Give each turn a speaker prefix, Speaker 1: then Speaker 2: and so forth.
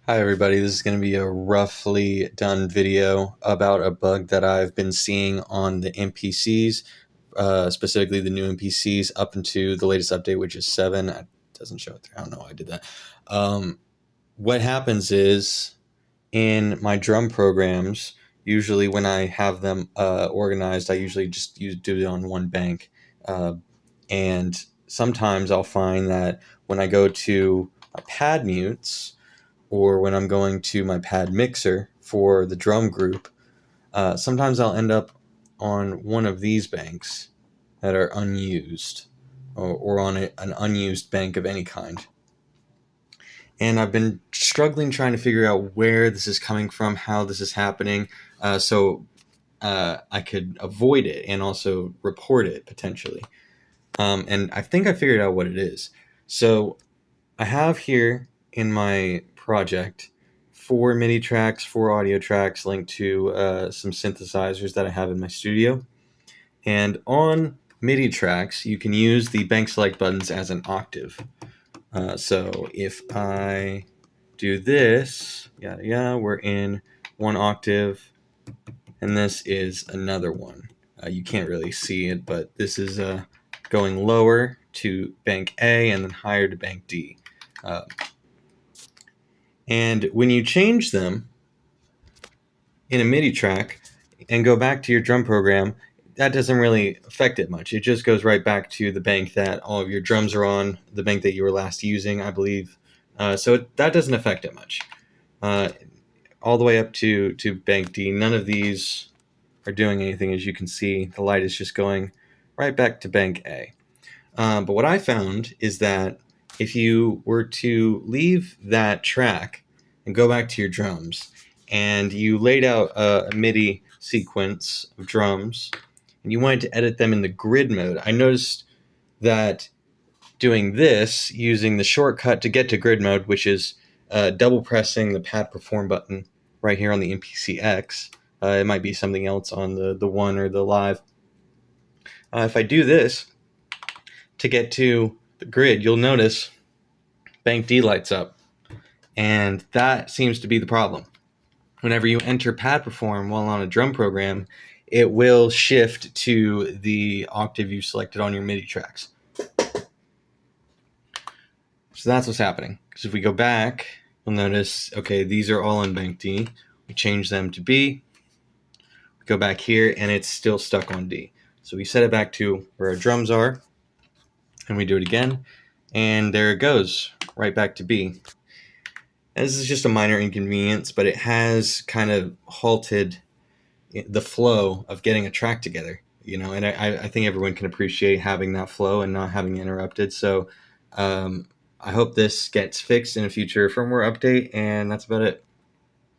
Speaker 1: Hi everybody, this is going to be a roughly done video about a bug that I've been seeing on the MPCs, specifically the new MPCs up into the latest update, which is 7. It doesn't show it there. I don't know why I did that. What happens is in my drum programs, usually when I have them organized, I usually just do it on one bank. Uh, and sometimes I'll find that when I go to my pad mutes, or when I'm going to my pad mixer for the drum group, sometimes I'll end up on one of these banks that are unused, or on an unused bank of any kind. And I've been struggling trying to figure out where this is coming from, how this is happening, so I could avoid it and also report it potentially. And I think I figured out what it is. So I have here in my project 4 MIDI tracks, 4 audio tracks linked to some synthesizers that I have in my studio. And on MIDI tracks, you can use the bank select buttons as an octave. So if I do this, we're in one octave, and this is another one. You can't really see it, but this is going lower to bank A and then higher to bank D. And when you change them in a MIDI track and go back to your drum program, that doesn't really affect it much. It just goes right back to the bank that all of your drums are on, the bank that you were last using, I believe. That doesn't affect it much. All the way up to bank D, none of these are doing anything. As you can see, the light is just going right back to bank A. But what I found is that if you were to leave that track and go back to your drums, and you laid out a MIDI sequence of drums, and you wanted to edit them in the grid mode, I noticed that doing this using the shortcut to get to grid mode, which is double pressing the pad perform button right here on the MPC X, it might be something else on the One or the Live. If I do this to get to the grid, you'll notice bank D lights up, and that seems to be the problem. Whenever you enter pad perform while on a drum program, it will shift to the octave you selected on your MIDI tracks. So that's what's happening. Because if we go back, you'll notice, okay, these are all in bank D. We change them to B. We go back here, and it's still stuck on D. So we set it back to where our drums are, and we do it again, and there it goes, right back to B. And this is just a minor inconvenience, but it has kind of halted the flow of getting a track together, and I think everyone can appreciate having that flow and not having it interrupted. So I hope this gets fixed in a future firmware update, and that's about it.